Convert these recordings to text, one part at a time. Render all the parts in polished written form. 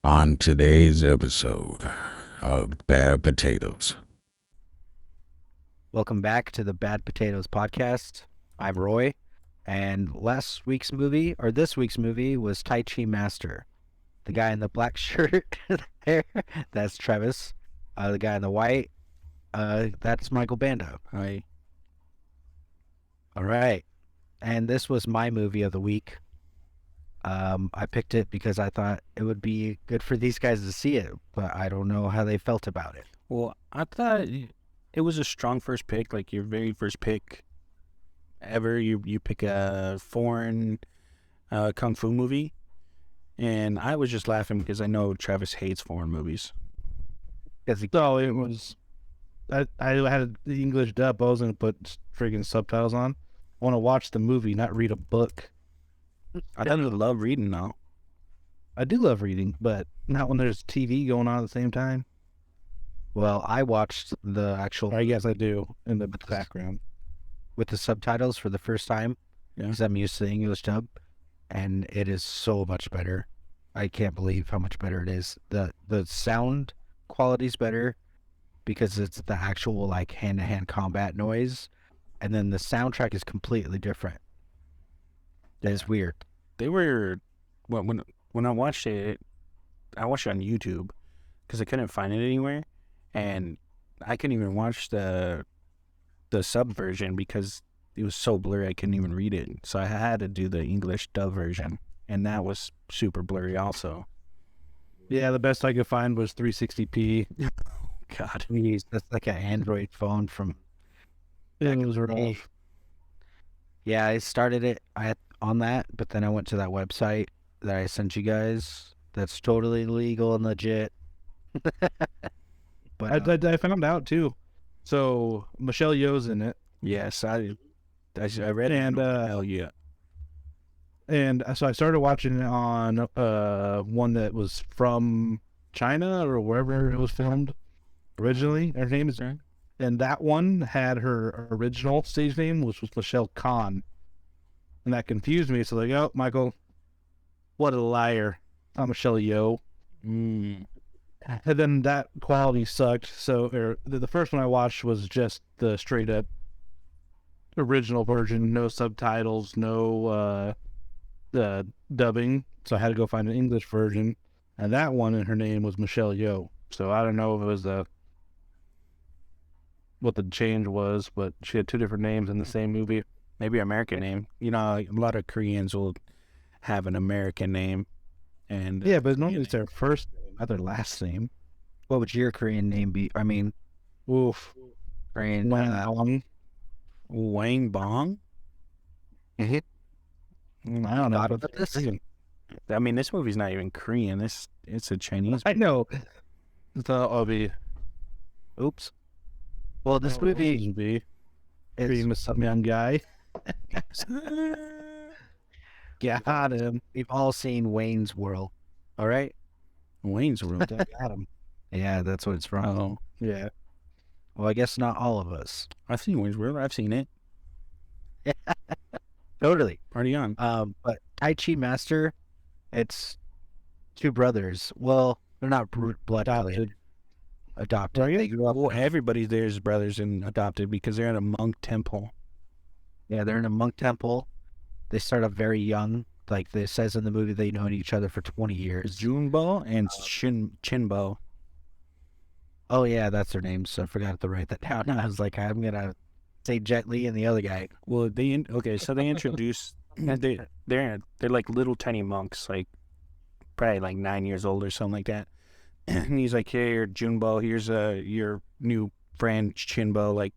on today's episode of Bad Potatoes. Welcome back to the Bad Potatoes podcast. I'm Roy, and this week's movie was Tai Chi Master. The guy in the black shirt there, that's Travis. The guy in the white, that's Michael Bando. Hi. All right, and this was my movie of the week. I picked it because I thought it would be good for these guys to see it, but I don't know how they felt about it. Well, I thought it was a strong first pick, like your very first pick ever. You pick a foreign kung fu movie, and I was just laughing because I know Travis hates foreign movies. So it was. I had the English dub. I was gonna put friggin' subtitles on. I want to watch the movie, not read a book. I don't love reading though. I do love reading, but not when there's TV going on at the same time. Well, I watched the actual I guess I do in the background. with the subtitles for the first time Yeah. because I'm used to the English dub, and it is so much better. I can't believe how much better it is. The sound quality's better because it's the actual like hand-to-hand combat noise, and then the soundtrack is completely different. It's weird. They were when I watched it on YouTube because I couldn't find it anywhere, and I couldn't even watch the sub version because it was so blurry I couldn't even read it. So I had to do the English dub version, and that was super blurry also. Yeah, the best I could find was 360p. God. Jeez, that's like an Android phone from. It was rough. Yeah, I started it on that, but then I went to that website that I sent you guys. That's totally legal and legit. But I found out too. So Michelle Yeoh's in it, Yes, I read it. and Hell yeah. so I started watching it on one that was from China or wherever it was filmed originally. Her name is, and that one had her original stage name, which was Michelle Khan, and that confused me. So like, oh, Michael, what a liar! I'm Michelle Yeoh. Mm. And then that quality sucked. So the first one I watched was just the straight up original version, no subtitles, no dubbing. So I had to go find an English version, and that one and her name was Michelle Yeoh. So I don't know if it was what the change was, but she had two different names in the same movie. Maybe American name. You know, a lot of Koreans will have an American name, and Yeah, but normally it's their first name, not their last name. what would your Korean name be? I mean, Oof. Korean. Wang. Wang Bong. Mhm. I don't know. Thought about this? I mean, this movie's not even Korean. It's a Chinese. I know. So I'll be. Oops. Well, this movie would be is Korean some young guy. Got him. we've all seen Wayne's World. All right. Wayne's World. Got him. Yeah, that's what it's from. Oh, Yeah. Well, I guess not all of us. I've seen Wayne's World. I've seen it. Totally. Party on. But Tai Chi Master, it's two brothers. Well, they're not blood related. Adopted. Are you? They grew up. Well, everybody there's brothers and adopted because they're at a monk temple. Yeah, they're in a monk temple. They start off very young. Like it says in the movie, they known each other for 20 years. Junbo and Chinbo. Oh yeah, that's their names. So I forgot to write that down. I was like, I'm gonna say Jet Li and the other guy. Well, so they introduce they're like little tiny monks, like probably like 9 years old or something like that. And he's like, "Hey, you're Junbo. Here's your new friend Chinbo. Like,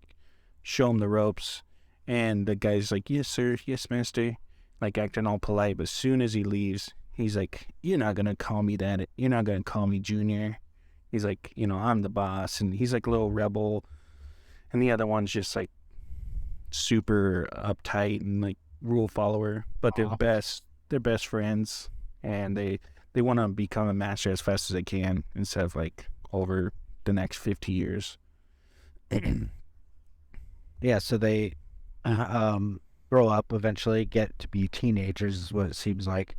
show him the ropes." And the guy's like, "Yes, sir. Yes, master." Like acting all polite, but as soon as he leaves, he's like, "You're not gonna call me that. You're not gonna call me Junior." He's like, I'm the boss, and he's like a little rebel, and the other one's just like super uptight and like rule follower, but they're best friends, and they want to become a master as fast as they can instead of like over the next 50 years. Yeah, so they grow up eventually, get to be teenagers is what it seems like.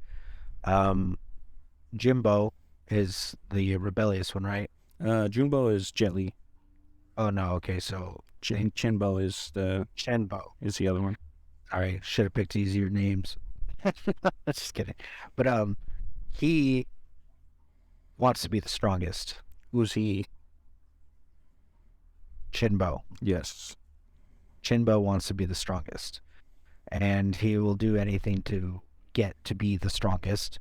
Jimbo is the rebellious one, right? Junbo is Jet Li. Oh no, okay, so Chinbo is Shenbo. the other one. Sorry, should have picked easier names. Just kidding. But he wants to be the strongest. Who's he? Chinbo. Yes. Chinbo wants to be the strongest. And he will do anything to get to be the strongest.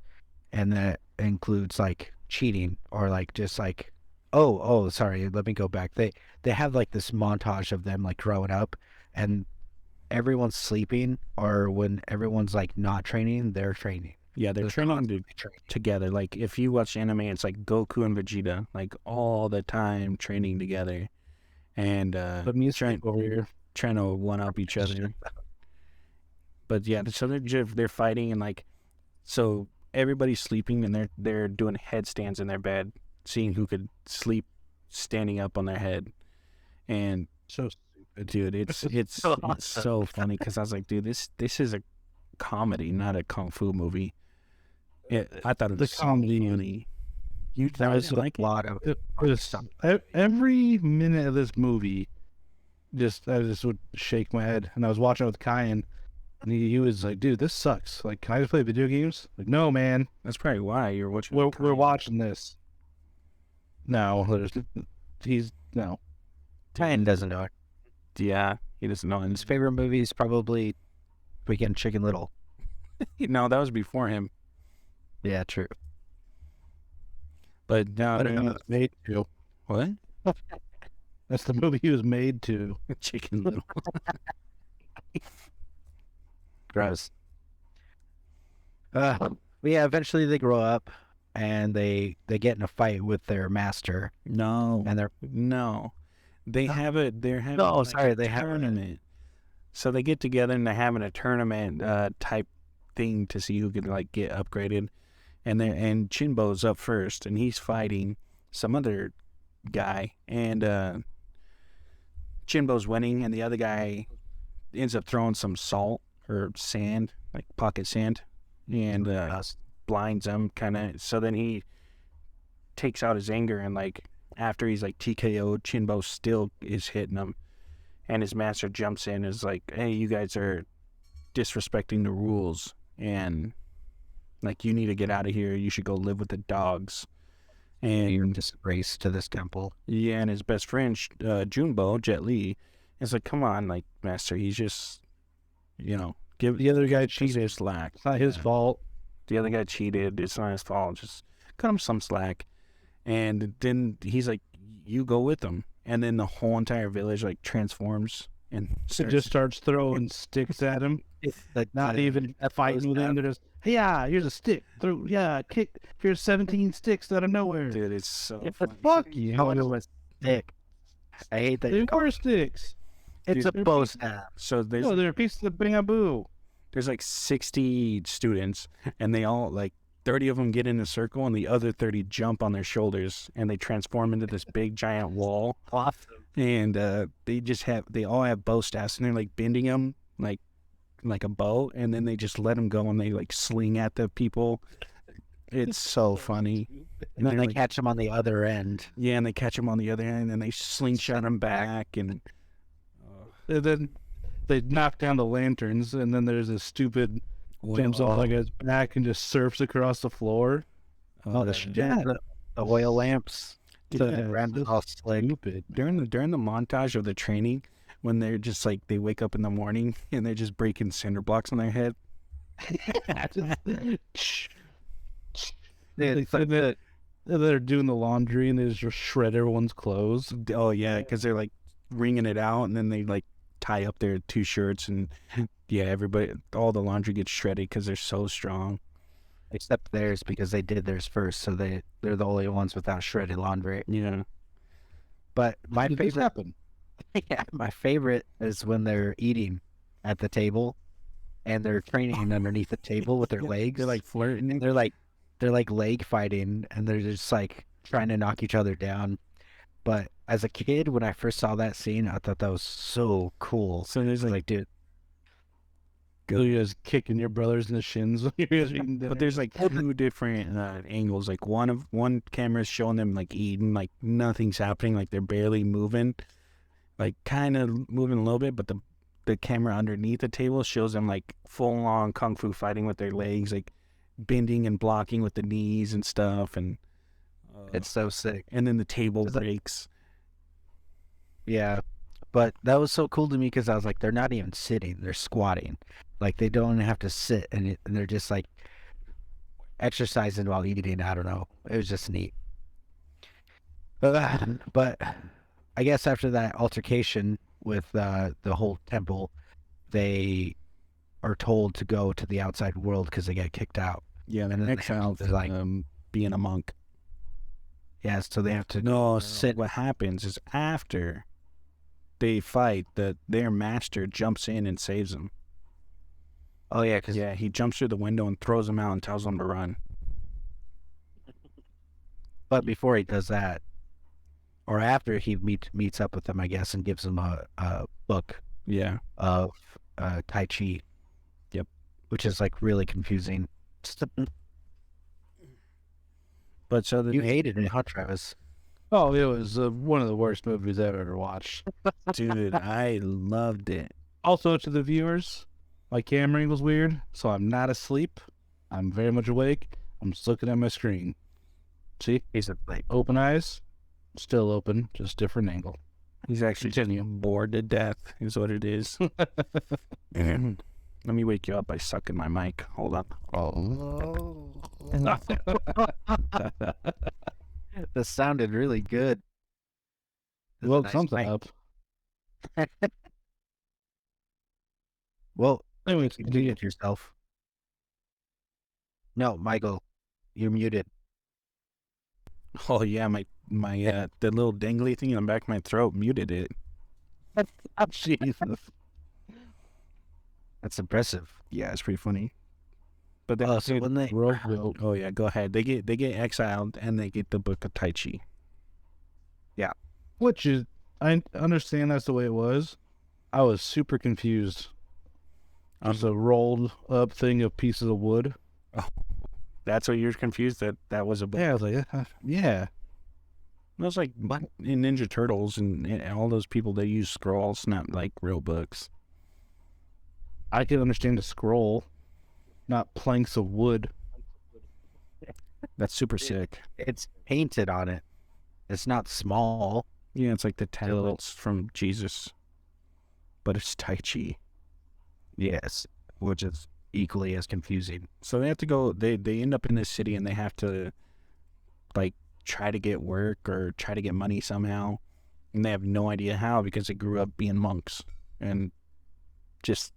And that includes like cheating or like just like sorry, let me go back. They have like this montage of them like growing up and everyone's sleeping, or when everyone's like not training, they're training. Yeah, they're training together. Like if you watch anime, it's like Goku and Vegeta, like all the time training together, and The music over here. trying to one up each other. But yeah, so they're fighting, and like, so everybody's sleeping and they're doing headstands in their bed, seeing who could sleep standing up on their head. And So dude, it's so it's so funny because I was like, dude, this is a comedy, not a kung fu movie. I thought it was The comedy. so funny. You There was didn't like a lot of it was every minute of this movie. I just would shake my head, and I was watching it with Kyan, and he was like, "Dude, this sucks. Like, can I just play video games?" Like, no, man. That's probably why you're watching. We're watching this. No, no. Ryan doesn't know it. Yeah, he doesn't know. His favorite movie is probably Weekend Chicken Little. No, that was before him. Yeah, true. But now, But it was made to. what? That's the movie he was made to. Chicken Little. Gross. But yeah, eventually they grow up and they get in a fight with their master, No, and they're no. They No. have it. They're having No, like sorry, a they have it. tournament. So they get together and they're having a tournament type thing to see who can like get upgraded. And Chinbo's up first, and he's fighting some other guy, and Chinbo's winning, and the other guy ends up throwing some salt or sand, like pocket sand, and blinds him kind of. So then he takes out his anger, and like after he's like TKO'd, Chinbo still is hitting him, and his master jumps in and is like, "Hey, you guys are disrespecting the rules, and like you need to get out of here. You should go live with the dogs." you're And disgraced to this temple. yeah, and his best friend Junbo, Jet Li, is like, "Come on, like master, he's just, give The other guy cheated cheated. slack. It's not his fault. The other guy cheated. It's not his fault. Just cut him some slack." And then he's like, "You go with him." And then the whole entire village like transforms and It just starts throwing sticks at him. Like Not even fighting with him. They're just, hey, yeah, here's a stick. Kick. Here's 17 sticks out of nowhere. Dude, it's so But funny. Fuck you. Oh, it was thick. I hate that. They are sticks. It's Dude, a bow staff. So there's No, they're a piece of bamboo. there's like 60 students, and they all like 30 of them get in a circle, and the other 30 jump on their shoulders, and they transform into this big giant wall. And they all have bow staffs, and they're like bending them like a bow, and then they just let them go, and they like sling at the people. It's so funny. And then they're they like- catch him on the other end. Yeah, and they catch them on the other end, and they slingshot them back, and And then they knock down the lanterns, and then there's this stupid jumps off like his back and just surfs across the floor. Oh, the oil lamps. Dude, The random all slick. Stupid. during the montage of the training, when they're just like they wake up in the morning and they're just breaking cinder blocks on their head. It's And then they're doing the laundry, and they just shred everyone's clothes. Oh yeah, because they're like wringing it out, and then they like tie up their two shirts, and yeah, all the laundry gets shredded because they're so strong. except theirs because they did theirs first, so they're the only ones without shredded laundry. Yeah. But my Did this favorite, happen? yeah, my favorite is when they're eating at the table, and they're training underneath the table with their legs. They're like flirting. they're like leg fighting, and they're just like trying to knock each other down. But as a kid, when I first saw that scene, I thought that was so cool. So there's Like, like dude, You're just kicking your brothers in the shins. When you're eating dinner. But there's like two different angles. Like one camera is showing them like eating, like nothing's happening, like they're barely moving, like kind of moving a little bit. But the camera underneath the table shows them like full on kung fu fighting with their legs, like bending and blocking with the knees and stuff. And It's so sick. and then the table Is that- breaks. Yeah. But that was so cool to me because I was like, they're not even sitting, they're squatting. Like they don't have to sit and they're just like exercising while eating. I don't know. It was just neat. But I guess after that altercation with the whole temple, they are told to go to the outside world because they get kicked out. Yeah, And then the they have exiled to, like- being a monk. Yeah, so they have to No, sit. what happens is after they fight, their master jumps in and saves them. Oh yeah, because Yeah, he jumps through the window and throws them out and tells them to run. but before he does that, or after he meets up with them, I guess, and gives them a book Yeah. of Tai Chi. Yep. Which is like really confusing. But so You the hated it, huh, Travis? Oh, it was one of the worst movies I've ever watched. dude, I loved it. Also, to the viewers, my camera angle's weird, so I'm not asleep. I'm very much awake. I'm just looking at my screen. See? He's like, Open eyes, still open, just different angle. He's actually just Continue. bored to death, is what it is. Let me wake you up by sucking my mic. Hold on. that sounded really good. That's a Woke nice something mic. up. Well, Anyway, you muted yourself. No, Michael, you're muted. Oh yeah, my the little dangly thing in the back of my throat muted it. Jesus. That's impressive. Yeah, it's pretty funny. But then, Oh, so when they oh yeah, go ahead. They get exiled and they get the book of Tai Chi. Which is, I understand that's the way it was. I was super confused. Just a rolled up thing of pieces of wood. That's what you're confused that was a book. Yeah, I was like, yeah. It was like in Ninja Turtles and all those people they use scrolls, not like real books. I can understand a scroll, not planks of wood. That's super sick. it's painted on it. It's not small. Yeah, it's like the tablets from Jesus, but it's Tai Chi. Yes, which is equally as confusing. So they have to go. They end up in this city and they have to like try to get work or try to get money somehow, and they have no idea how because they grew up being monks and just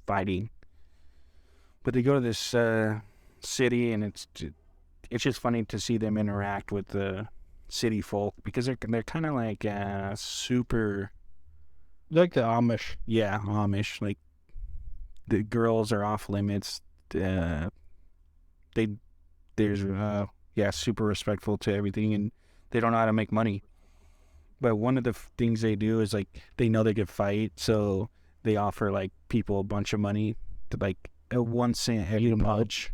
fighting. But they go to this city and it's just funny to see them interact with the city folk because they're kind of like super Like the Amish. Amish. Like the girls are off limits. They're super respectful to everything, and they don't know how to make money. But one of the things they do is like they know they could fight, so they offer like people a bunch of money to like 1 cent every punch.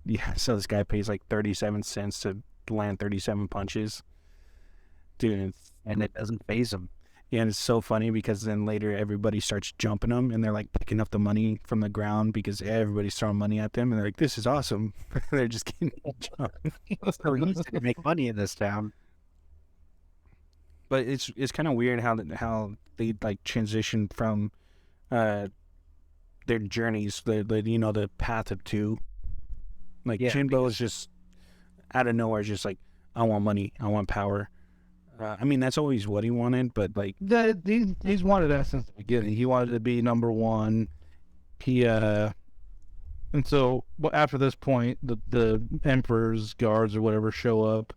Yeah, so this guy pays like 37 cents to land 37 punches. Dude, And it doesn't phase them. yeah, and it's so funny because then later everybody starts jumping them and they're like picking up the money from the ground because everybody's throwing money at them and they're like, this is awesome. They're just getting jumped. So easy to make money in this town. But it's kind of weird how they like transition from their journeys, the path of two. Like Yeah, Jinbo is just out of nowhere, just like, I want money, I want power. I mean, that's always what he wanted, but like, He's wanted that since the beginning. He wanted to be number one. And so after this point, the emperor's guards or whatever show up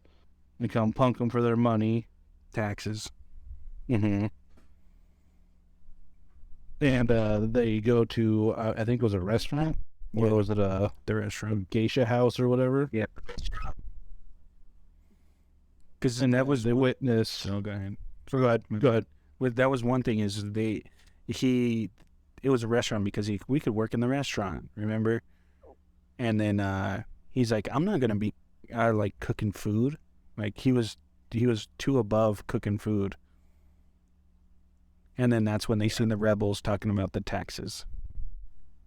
and come punk him for their money. taxes. Mm-hmm. And they go to I think it was a restaurant, or Yeah. was it The a restaurant. geisha house or whatever? Yeah. Because And that was they witness. Oh, go ahead. So go ahead. That was one thing is it was a restaurant because we could work in the restaurant, remember? And then he's like, I'm not gonna be like cooking food. Like he was too above cooking food. And then that's when they seen the rebels talking about the taxes.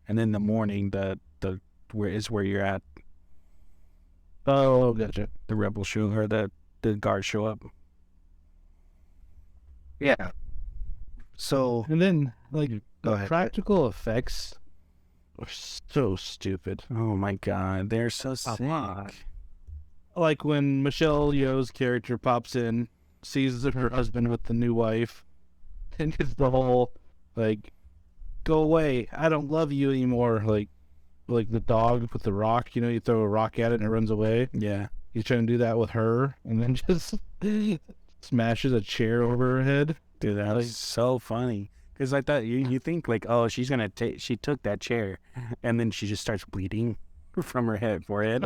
And then in the morning, the where you're at. Oh, gotcha. The rebel show or the guards show up. Yeah. So And then, like, go the ahead. practical effects are so stupid. Oh my god, they're so sick. on. Like when Michelle Yeoh's character pops in, sees her husband with the new wife, and it's the whole, like, go away, I don't love you anymore. Like the dog with the rock, you throw a rock at it and it runs away. Yeah. He's trying to do that with her, and then just smashes a chair over her head. Dude, that was so funny. Because I thought, you think, like, oh, she's going to she took that chair, and then she just starts bleeding from her forehead.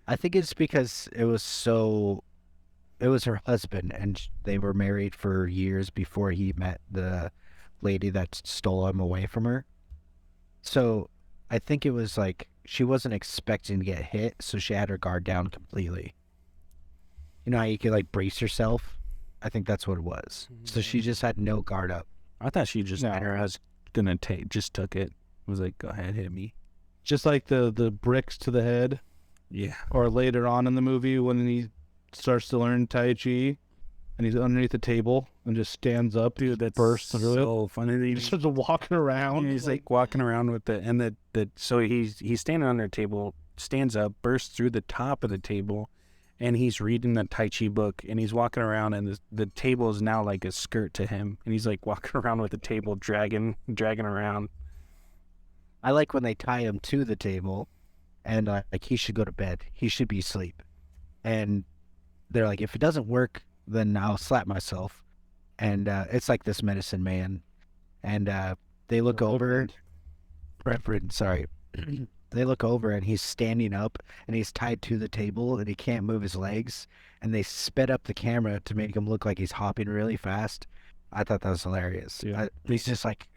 I think it's because it was her husband, and they were married for years before he met the lady that stole him away from her. So I think it was like she wasn't expecting to get hit, so she had her guard down completely. You know how you could like brace yourself? I think that's what it was. So she just had no guard up. I thought she just No. had her husband just took it. Was like, go ahead, hit me. Just like the bricks to the head, Yeah. or later on in the movie when he starts to learn Tai Chi, and he's underneath the table and just stands up, Dude, that's bursts through it. so funny. He just starts walking around. He's like walking around with so he's standing on their table, stands up, bursts through the top of the table, and he's reading the Tai Chi book, and he's walking around, and the table is now like a skirt to him, and he's like walking around with the table, dragging around. I like when they tie him to the table, and like he should go to bed. He should be asleep. And they're like, if it doesn't work, then I'll slap myself. And it's like this medicine man. And they look over. Reverend, sorry. They look over and he's standing up and he's tied to the table and he can't move his legs. And they sped up the camera to make him look like he's hopping really fast. I thought that was hilarious. Yeah. He's just like,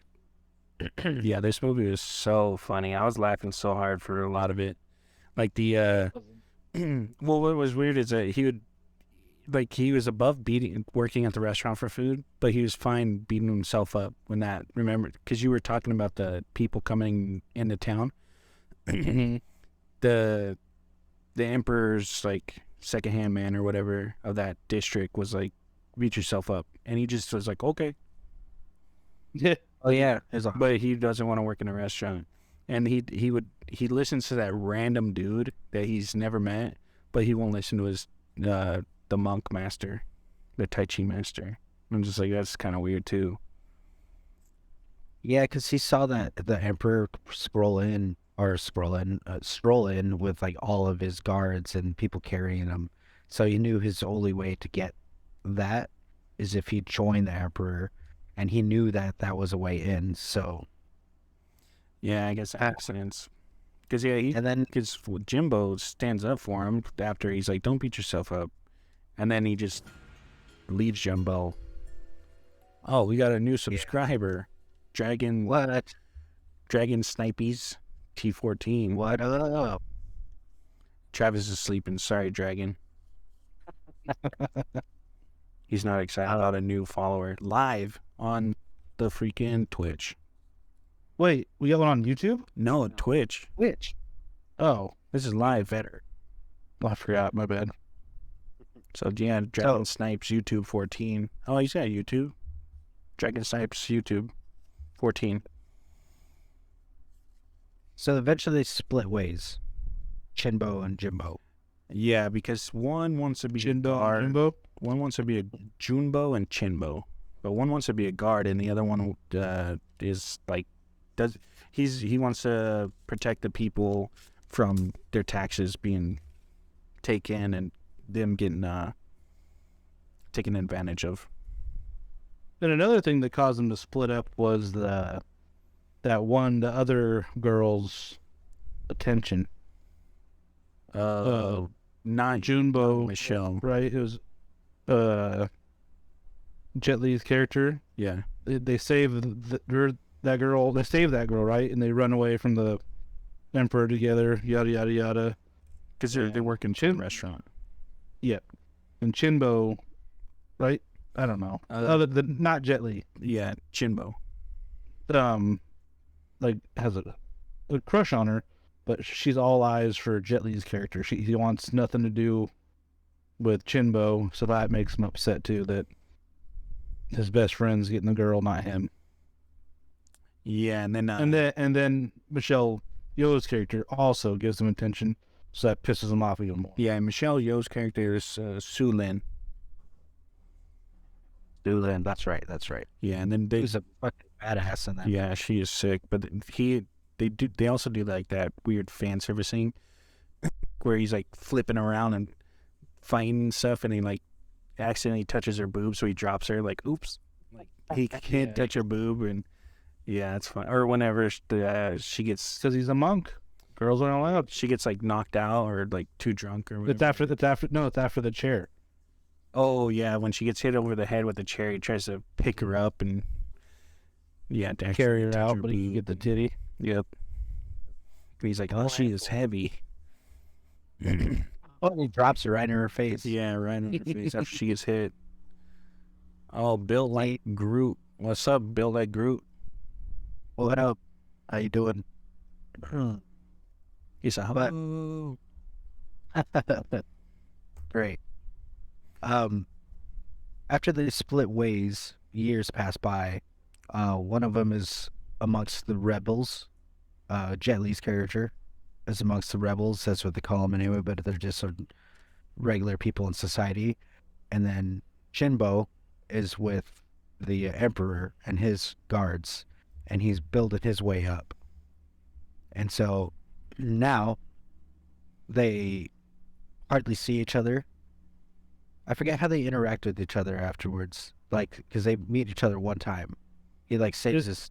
Yeah, this movie was so funny. I was laughing so hard for a lot of it. Like the well, what was weird is that he was above working at the restaurant for food, but he was fine beating himself up when that, remember, because you were talking about the people coming into town. the emperor's like secondhand man or whatever of that district was like, beat yourself up, and he just was like, okay. Yeah. oh yeah. But he doesn't want to work in a restaurant. And he listens to that random dude that he's never met, but he won't listen to his the monk master, the Tai Chi master. I'm just like, that's kind of weird too. Yeah, because he saw that the emperor stroll in with like all of his guards and people carrying him. So he knew his only way to get that is if he joined the emperor, and he knew that that was a way in. So Yeah, I guess that makes sense. Because and then because Jimbo stands up for him after he's like, don't beat yourself up. And then he just leaves Jimbo. Oh, we got a new subscriber. Dragon Snipies T14. what up? Travis is sleeping. Sorry, Dragon. He's not excited about a new follower live on the freaking Twitch. Wait, we got one on YouTube? No, Twitch. Which? Oh, This is live. Better. I forgot. My bad. So yeah, Dragon Snipes YouTube 14. Oh, you said YouTube. Dragon Snipes YouTube 14. So eventually they split ways, Chinbo and Jimbo. Yeah, because one wants to be a Jindo guard. and Jimbo? One wants to be a Junbo and Chinbo, but one wants to be a guard, and the other one is like he wants to protect the people from their taxes being taken and them getting taken advantage of. And another thing that caused them to split up was the other girl's attention. Not Junbo, Michelle. right? It was Jet Li's character. Yeah, they save that girl. They save that girl, right? And they run away from the emperor together. Yada yada yada. Because they're working in a restaurant. And Chinbo, right? I don't know. Other than not Jet Li. Yeah, Chinbo. Like has a crush on her, but she's all eyes for Jet Li's character. He wants nothing to do with Chinbo, so that makes him upset too. That his best friend's getting the girl, not him. Yeah, and then And then Michelle Yeoh's character also gives him attention, so that pisses him off even more. yeah, Michelle Yeoh's character is Su Lin. Doolin, that's right. Yeah, and then they He's a fucking badass in that. yeah, she is sick, but they also do like that weird fan servicing where he's like flipping around and fighting and stuff, and he like accidentally touches her boob, so he drops her like oops, like he can't touch her boob, and yeah, it's fun. Or whenever she gets Because he's a monk. Girls aren't allowed. she gets like knocked out or like too drunk or whatever. It's after the chair. Oh yeah, when she gets hit over the head with the chair, he tries to pick her up and to actually Carry her touch out, but he can boob. get the titty. Yep. He's like, oh, she is heavy. Oh, and he drops her right in her face. Yeah, right in her face after she gets hit. Oh, built like Groot. What's up, built like Groot? What up? How you doing? He's like, But- oh. Great. After they split ways, years pass by. One of them is amongst the rebels. Jet Li's character is amongst the rebels. That's what they call them anyway, but they're just sort of regular people in society. And then Chinbo is with the emperor and his guards, and he's building his way up. And so now they hardly see each other. I forget how they interact with each other afterwards. Like, because they meet each other one time. He like saves his.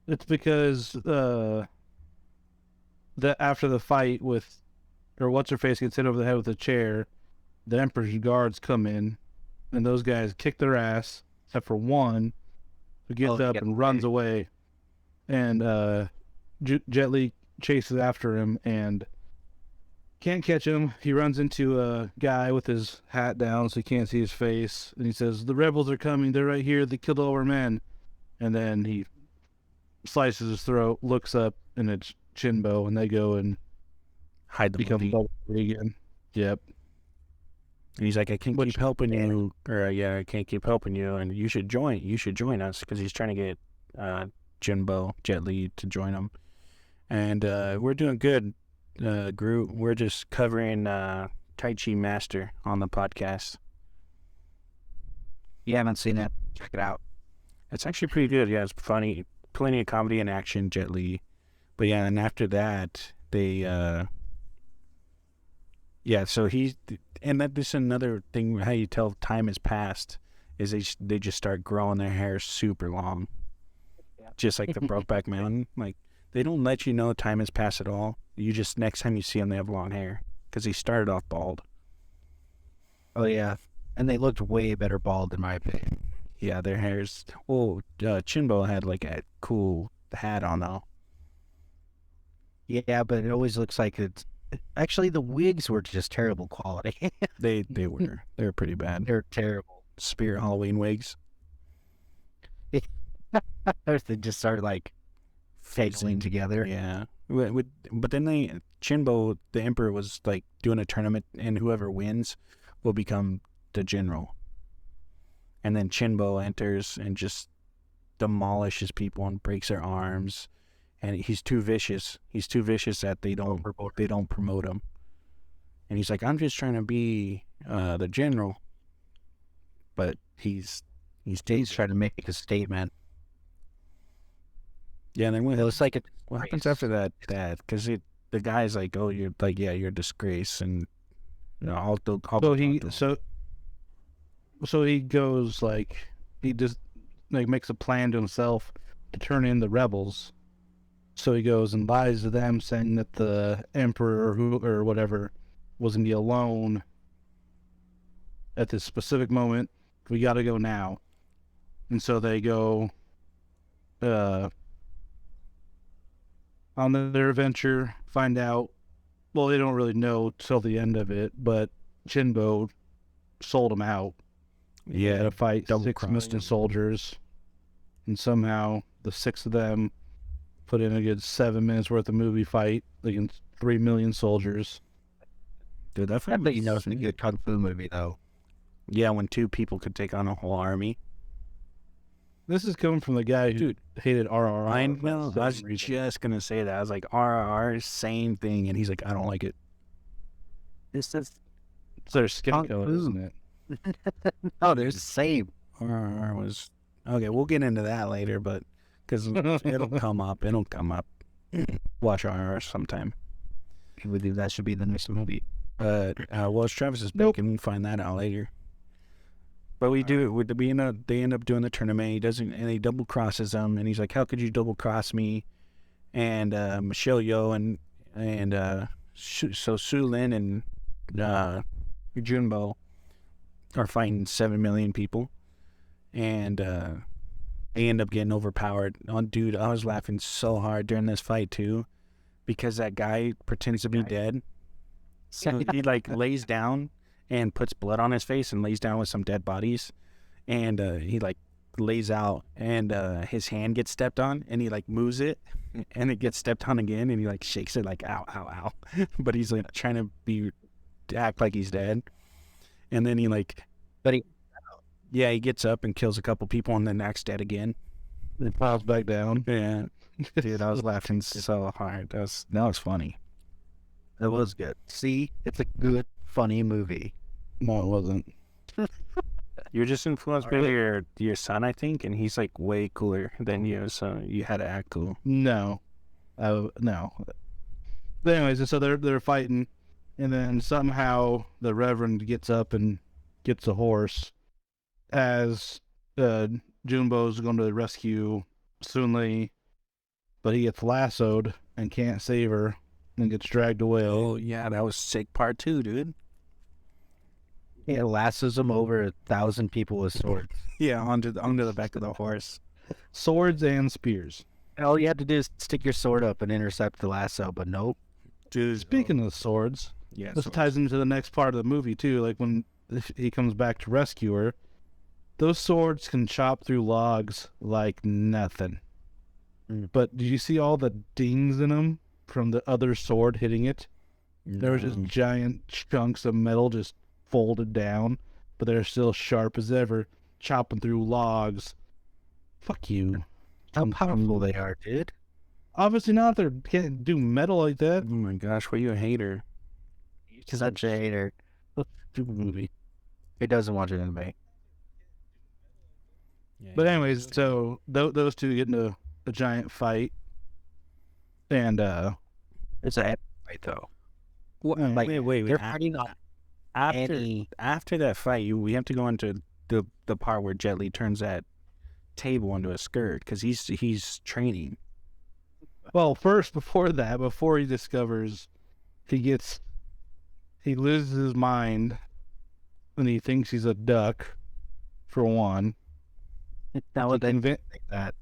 It's because that after the fight with, or what's her face gets hit over the head with a chair, the Emperor's guards come in, and those guys kick their ass, except for one, who gets up and runs away, and Jet Li chases after him and can't catch him. He runs into a guy with his hat down so he can't see his face, and he says, "The rebels are coming. They're right here. They killed all our men." And then he slices his throat, looks up, and it's Chinbo, and they go and Hide the become body. double again. Yep. And he's like, I can't keep helping you, or I can't keep helping you, and you should join us, because he's trying to get Jinbo, Jet Li, to join him. And we're doing good, Groot. We're just covering Tai Chi Master on the podcast. You haven't seen it? Check it out. It's actually pretty good. Yeah, it's funny. Plenty of comedy and action, Jet Li. But yeah, and after that, they so he's, and that this is another thing, how you tell time has passed is they just start growing their hair super long. Yeah. Just like the Brokeback Mountain. Like, they don't let you know time has passed at all. You just, next time you see them, they have long hair. Because he started off bald. Oh yeah, and they looked way better bald in my opinion. Yeah, their hair's, Chinbo had like a cool hat on though. Yeah, but it always looks like it's. Actually, the wigs were just terrible quality. They were pretty bad. They're terrible. Spirit Halloween wigs. They just started like failing together. Yeah. But then Chinbo, the emperor, was like doing a tournament, and whoever wins will become the general. And then Chinbo enters and just demolishes people and breaks their arms. And he's too vicious. He's too vicious that they don't promote him. And he's like, I'm just trying to be the general. But he's trying to make a statement. Yeah, and then It looks like what happens after that? Because the guy's like, oh, you're like, yeah, you're a disgrace, and I'll So he goes like, he just like makes a plan to himself to turn in the rebels. So he goes and lies to them, saying that the emperor or whatever was gonna be alone at this specific moment. We got to go now. And so they go on their adventure, find out, well, they don't really know till the end of it, but Jinbo sold them out. Yeah, To fight double 6 crossed million him. soldiers. And somehow the 6 of them put in a good 7 minutes worth of movie fight against 3 million soldiers. dude, that I fight bet you know was it's a good kung fu movie though. Yeah, when 2 people could take on a whole army. This is coming from the guy who Dude, hated RRR. I for know. some I was reason. just gonna say that. I was like, RRR, same thing, and he's like, I don't like it. This is It's their skin Kung color, Fu. isn't it? no, they're the same. RRR was okay. We'll get into that later, but because it'll come up. It'll come up. Watch RRR sometime. I believe that should be the next movie. But well, it's Travis's pick, Nope. and we'll find that out later. But we do. They end up doing the tournament. He doesn't, and he double crosses them, and he's like, "How could you double cross me?" And Michelle Yeoh and so Su Lin and Junbo are fighting 7 million people, and they end up getting overpowered. Oh, dude, I was laughing so hard during this fight too, because that guy pretends to be dead. So he like lays down and puts blood on his face and lays down with some dead bodies, and he like lays out, and his hand gets stepped on, and he like moves it, and it gets stepped on again, and he like shakes it like ow ow ow, but he's like trying to act like he's dead, and then he like, But he- yeah, he gets up and kills a couple people and then acts dead again. It pops back down. Yeah, dude, I was laughing so hard. That was funny. It was good. See, it's a good, funny movie. No, it wasn't. You're just influenced by your son, I think, and he's like way cooler than you, so you had to act cool. No. No. But anyways, so they're fighting, and then somehow the Reverend gets up and gets a horse as Junbo's going to rescue Sun-Li, but he gets lassoed and can't save her and gets dragged away. Oh yeah, that was sick part 2, dude. It lassos him over 1,000 people with swords. Yeah, onto the back of the horse. Swords and spears. All you have to do is stick your sword up and intercept the lasso, but nope. Dude, Speaking of swords, yeah, this ties into the next part of the movie too. Like when he comes back to rescue her, those swords can chop through logs like nothing. Mm. But did you see all the dings in them from the other sword hitting it? There was just giant chunks of metal just folded down, but they're still sharp as ever, chopping through logs. Fuck you. How powerful they are, dude. Obviously not. They can't do metal like that. Oh my gosh, were you a hater? Such a hater. Stupid movie. He doesn't watch anime. Yeah, But anyways, so those two get into a giant fight, and It's a fight though. wait, They're a- fighting on after any. after that fight, we have to go into the part where Jet Li turns that table into a skirt because he's training. well, first before he discovers he loses his mind, and he thinks he's a duck, for one. Now He, they convi- think that.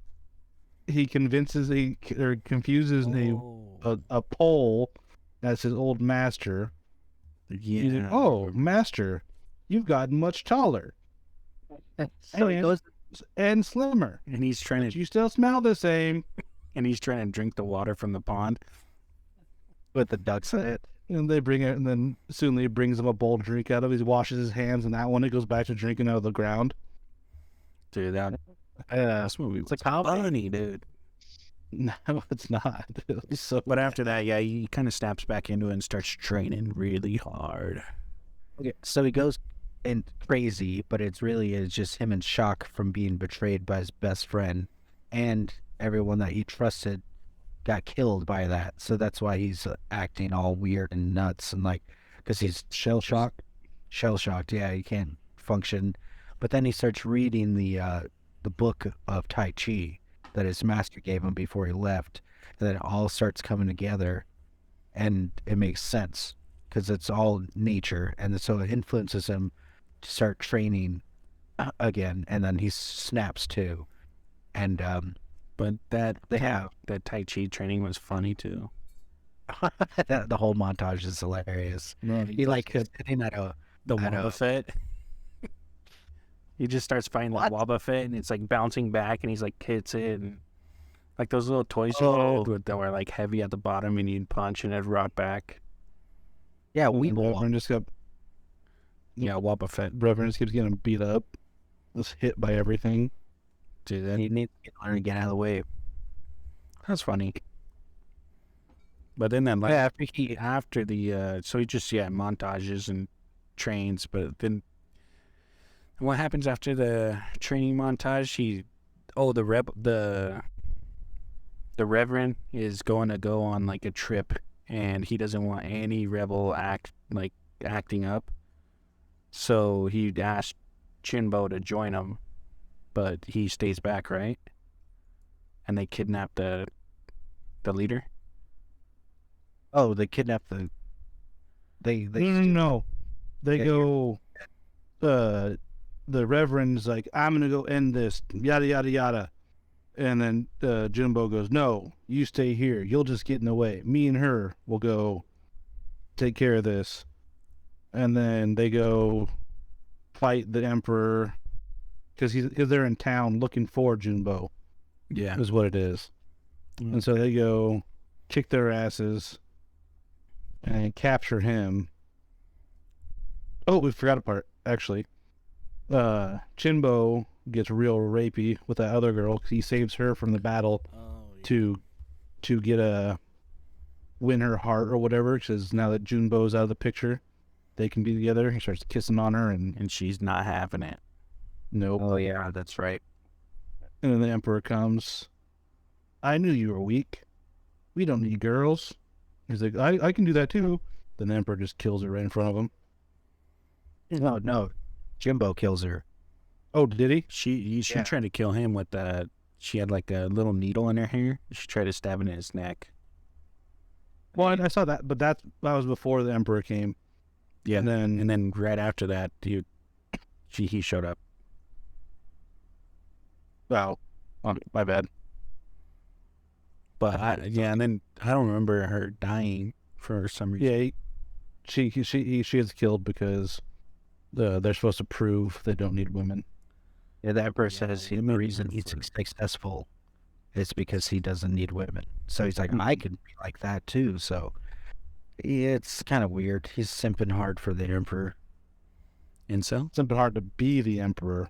he convinces or confuses a pole as his old master. He's like, oh, master, you've gotten much taller So he And- goes and slimmer. and he's trying But to you still smell the same. drink the water from the pond. with the ducks in it. And they bring it, and then Sun-Li brings him a bowl drink out of it. He washes his hands, and that one, it goes back to drinking out of the ground. Dude, that Yeah. this movie It's was a comedy. funny, dude. No, it's not. It's so But after that, yeah, he kind of snaps back into it and starts training really hard. Okay, so he goes and crazy, but it's just him in shock from being betrayed by his best friend, and everyone that he trusted got killed by that. So that's why he's acting all weird and nuts and like, because he's shell shocked. Yeah, he can't function. But then he starts reading the book of Tai Chi that his master gave him before he left, and then it all starts coming together, and it makes sense because it's all nature, and so it influences him to start training again, and then he snaps too. And But that they have that Tai Chi training was funny too. the whole montage is hilarious. No, He like is sitting at a The I know. Wobba Fett. He just starts fighting the What? Wobba Fett, and it's like bouncing back, and he's like hits it, and like those little toys you Oh. had that were like heavy at the bottom, and you'd punch and it'd rot back. yeah. We Reverend just got Yeah, Wobba Fett. Reverend just keeps getting beat up, just hit by everything. Dude, that, he needs to learn to get out of the way. that's funny. But then that like Yeah, after he after the so he just montages and trains, but then what happens after the training montage? The Reverend is going to go on like a trip, and he doesn't want any rebel acting up, so he asked Chinbo to join him, but he stays back, right? And they kidnap the leader. they kidnapped the No. They Yeah, go. The Reverend's like, I'm gonna go end this. Yada yada yada. And then Jimbo goes, no, you stay here. You'll just get in the way. Me and her will go take care of this. And then they go fight the Emperor because they're in town looking for Junbo, Yeah. is what it is. And so they go kick their asses and capture him. Oh, we forgot a part, actually. Chinbo gets real rapey with that other girl 'cause he saves her from the battle to get win her heart or whatever, because now that Junbo's out of the picture, they can be together. He starts kissing on her and And she's not having it. nope. Oh yeah, that's right. And then the Emperor comes. I knew you were weak. We don't need girls. He's like, I can do that too. Then the Emperor just kills her right in front of him. No, Jimbo kills her. Oh, did he? She Yeah. tried to kill him with she had like a little needle in her hair. She tried to stab it in his neck. Well, I saw that, but that was before the Emperor came. Yeah. And then And then right after that, he showed up. wow, my bad. But and then I don't remember her dying for some reason. Yeah, she is killed because they're supposed to prove they don't need women. Yeah, the Emperor Yeah, says it the made reason sense he's for- successful is because he doesn't need women. So he's like, Mm-hmm. I could be like that too. So it's kind of weird. He's simping hard for the Emperor. Incel? It's been hard to be the Emperor.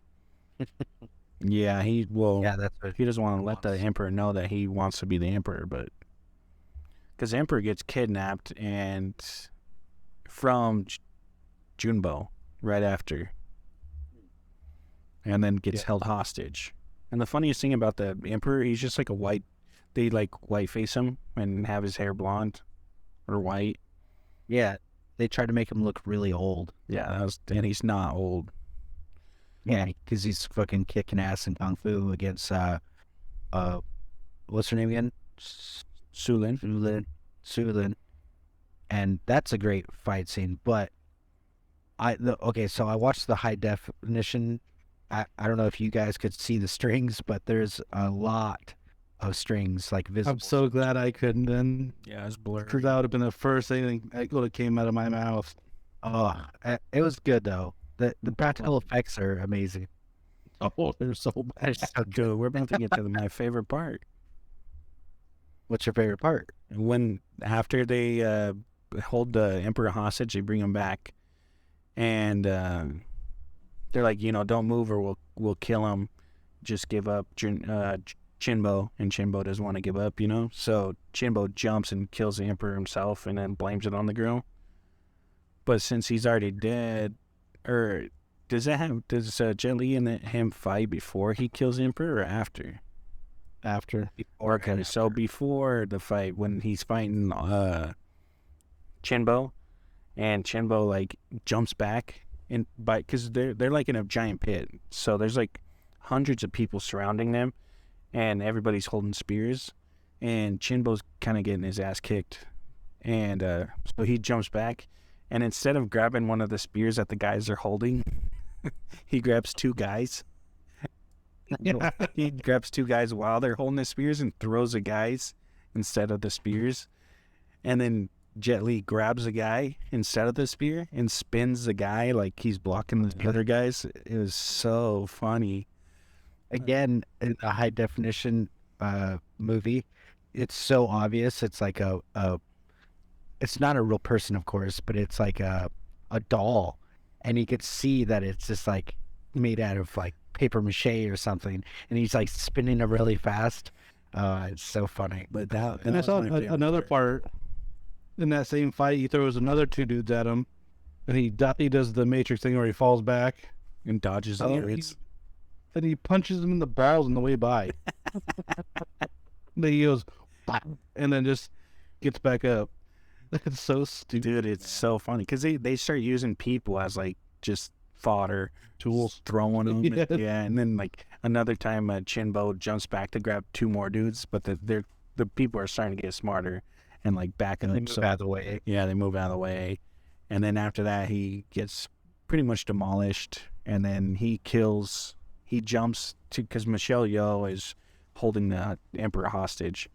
Yeah, Yeah, that's what he doesn't want to let the Emperor know that he wants to be the Emperor, but because the Emperor gets kidnapped and from Junbo right after, and then gets held hostage. And the funniest thing about the Emperor, he's just like they like white face him and have his hair blonde or white. Yeah, they tried to make him look really old. Yeah, and he's not old. Yeah, because he's fucking kicking ass in kung fu against what's her name again? Sulin. Sulin, and that's a great fight scene. But so I watched the high definition. I don't know if you guys could see the strings, but there's a lot of strings like visible. I'm so glad I couldn't then, Yeah, it's blurred. because that would have been the first thing that would have came out of my mouth. Oh, it was good though. The practical effects are amazing. Oh, they're so bad. It's so good. Dude, we're about to get to my favorite part. What's your favorite part? When after they hold the Emperor hostage, they bring him back, and they're like, don't move or we'll kill him. Just give up, Chinbo, and Chinbo doesn't want to give up, So Chinbo jumps and kills the Emperor himself, and then blames it on the girl. But since he's already dead, or does Jet Li and him fight before he kills the Emperor or after? After. Okay, so before the fight, when he's fighting Chinbo, and Chinbo like jumps back because they're like in a giant pit, so there's like hundreds of people surrounding them, and everybody's holding spears, and Chinbo's kind of getting his ass kicked, and so he jumps back, and instead of grabbing one of the spears that the guys are holding, he grabs two guys. He grabs two guys while they're holding the spears and throws the guys instead of the spears. And then Jet Li grabs a guy instead of the spear and spins the guy like he's blocking the other guys. It was so funny. Again, in a high definition movie, it's so obvious. It's like it's not a real person, of course, but it's like a doll, and you could see that it's just like made out of like paper mache or something, and he's like spinning it really fast. It's so funny. But that And I saw another part in that same fight. He throws another two dudes at him, and he does the Matrix thing where he falls back, and dodges the turrets. and he punches him in the barrels on the way by. Then he goes, "Bah," and then just gets back up. It's so stupid. Dude, it's so funny because they start using people as like just fodder, Tools. throwing them. Yeah. Yeah, and then like another time, Chinbo jumps back to grab two more dudes, but the people are starting to get smarter and like backing They up. move So out of the way. yeah, they move out of the way, and then after that, he gets pretty much demolished, and then he jumps to because Michelle Yeoh is holding the Emperor hostage.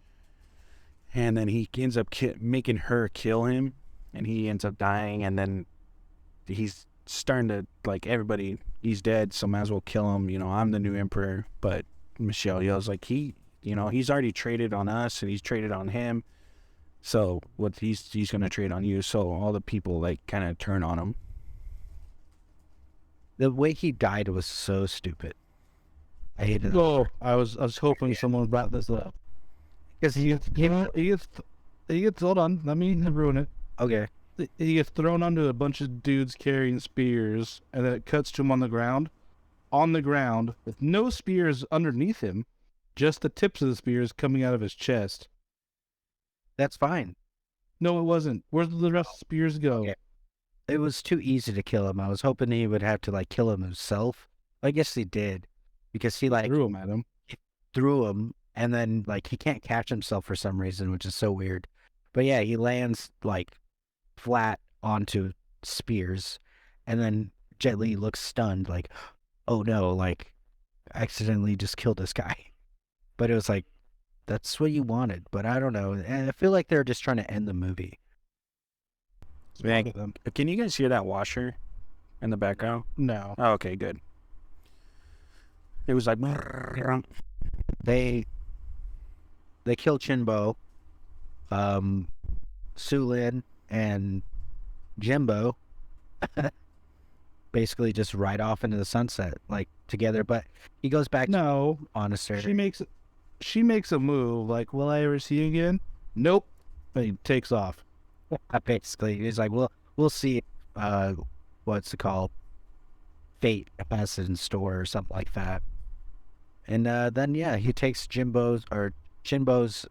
And then he ends up making her kill him, and he ends up dying. And then he's starting to like everybody. He's dead, so might as well kill him. You know, I'm the new emperor. But Michelle Yeoh's like he's already traded on us, and he's traded on him. So what he's gonna trade on you. So all the people like kind of turn on him. The way he died was so stupid. I hated it. Oh, I was hoping someone brought this up. Because he He gets hold on. Let me ruin it. okay. He gets thrown onto a bunch of dudes carrying spears, and then it cuts to him on the ground. On the ground, with no spears underneath him, just the tips of the spears coming out of his chest. That's fine. No, it wasn't. Where did the rest of the spears go? Okay. It was too easy to kill him. I was hoping he would have to like kill him himself. I guess he did, because he like Threw him at him. threw him, and then like he can't catch himself for some reason, which is so weird. But yeah, he lands like flat onto spears, and then Jet Li looks stunned, like, oh no, like accidentally just killed this guy. But it was like, that's what you wanted. But I don't know. And I feel like they're just trying to end the movie. Man, Look at them. can you guys hear that washer in the background? No. Oh, okay, good. It was like They kill Chinbo, Su Lin, and Jimbo basically just ride off into the sunset, like together. But he goes back to No. monastery. She makes a move like, will I ever see you again? Nope. And he takes off. Basically, he's like, we'll see. What's it called? Fate has it in store or something like that. And then yeah, he takes Chinbo's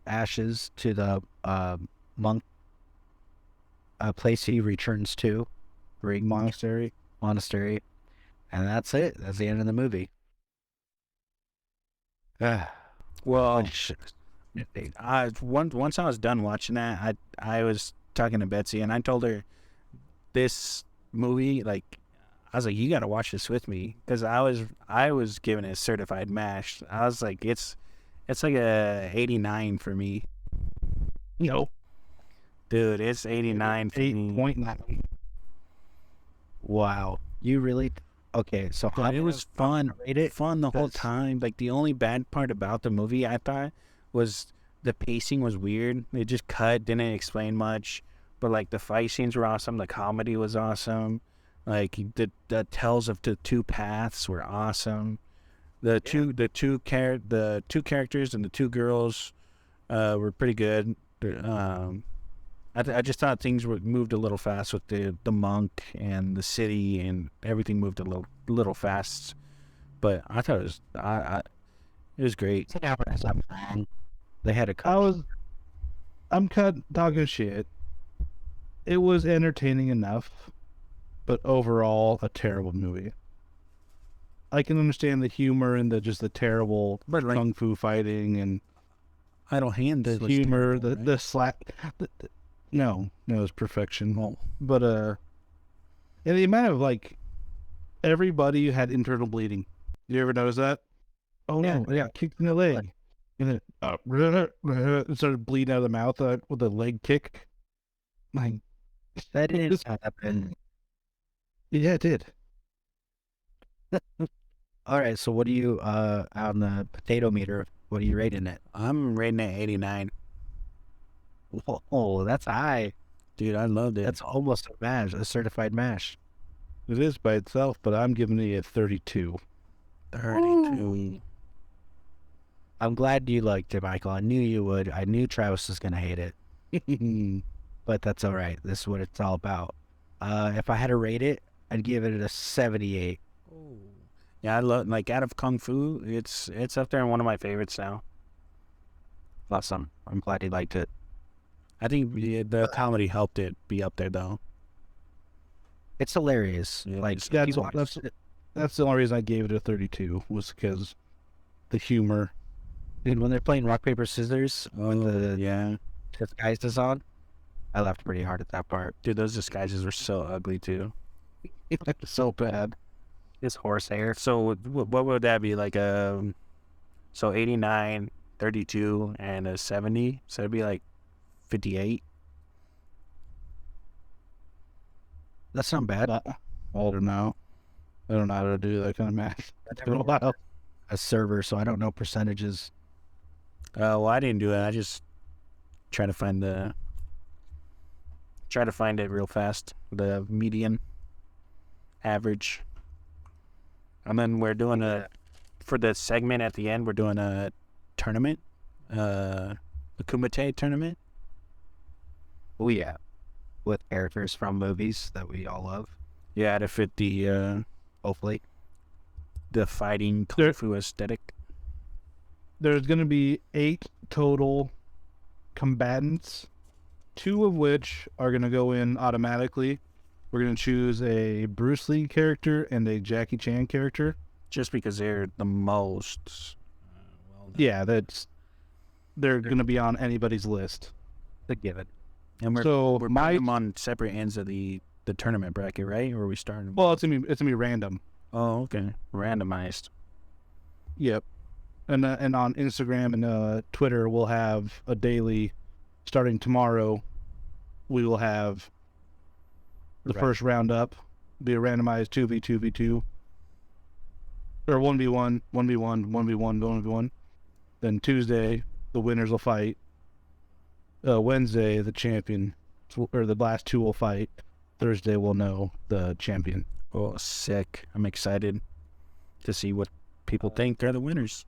ashes to the monk place he returns to, Monastery. and that's it. That's the end of the movie. well, I once I was done watching that, I was talking to Betsy and I told her this movie, like, I was like, you got to watch this with me, because I was giving it a certified mash. I was like, it's like a 89 for me, No. dude. It's 89 for me. 8.9. Wow, you really? Okay, so But it was fun. Rate it? Fun the whole That's- time. Like, the only bad part about the movie, I thought, was the pacing was weird. It just cut, didn't explain much. But like the fight scenes were awesome. The comedy was awesome. Like the tells of the two paths were awesome. The two characters and the two girls were pretty good. I just thought things moved a little fast with the monk and the city, and everything moved a little fast. But I thought it was great. They had a I'm talking shit. It was entertaining enough, but overall a terrible movie. I can understand the humor and the terrible But like, kung fu fighting and Idle Hand the was humor, terrible, right? the slap. No, it was perfection. Well, But and the amount of like everybody had internal bleeding. You ever notice that? Oh no, yeah, kicked in the leg. And then it started bleeding out of the mouth with a leg kick. Like, That didn't happen. yeah, it did. All right, so what do you on the potato meter? What are you rating it? I'm rating it 89. Oh, that's high. Dude, I loved it. That's almost a mash, a certified mash. It is by itself, but I'm giving it a 32. 32. I'm glad you liked it, Michael. I knew you would. I knew Travis was gonna hate it, but that's all right. This is what it's all about. If I had to rate it, I'd give it a 78. Yeah, I love, like, out of Kung Fu, it's up there in one of my favorites now. Awesome. I'm glad you liked it. I think the comedy helped it be up there, though. It's hilarious. Yeah, Like it's- if you watch it- That's the only reason I gave it a 32 was because the humor. dude, when they're playing rock paper scissors when the Yeah. disguise is on, I laughed pretty hard at that part. Dude, those disguises were so ugly, too. It's so bad. His horse hair. So what would that be? Like, so 89, 32, and a 70? So it'd be like 58? That's not bad. I don't know. I don't know how to do that kind of math. I Been a never worked while. a server, so I don't know percentages. Well, I didn't do it. I just try to find it real fast. The median, average. And then we're doing for the segment at the end, we're doing a tournament, the Kumite tournament. Oh yeah, with characters from movies that we all love. Yeah, to fit the Hopefully, fighting Kung Fu aesthetic. There's going to be 8 total combatants, 2 of which are going to go in automatically. We're going to choose a Bruce Lee character and a Jackie Chan character. Just because they're the most well-known. Yeah, they're going to be on anybody's list. the given. And we're So putting them on separate ends of the tournament bracket, right? Or are we starting? well, it's gonna be random. Oh, okay. Randomized. Yep. And on Instagram and Twitter, we'll have a daily. Starting tomorrow, we will have the Right. first round up. Be a randomized 2v2v2 or 1v1, 1v1, 1v1, 1v1. Then Tuesday, the winners will fight. Wednesday, the champion or the last 2 will fight. Thursday, we'll know the champion. Oh, sick. I'm excited to see what people think are the winners.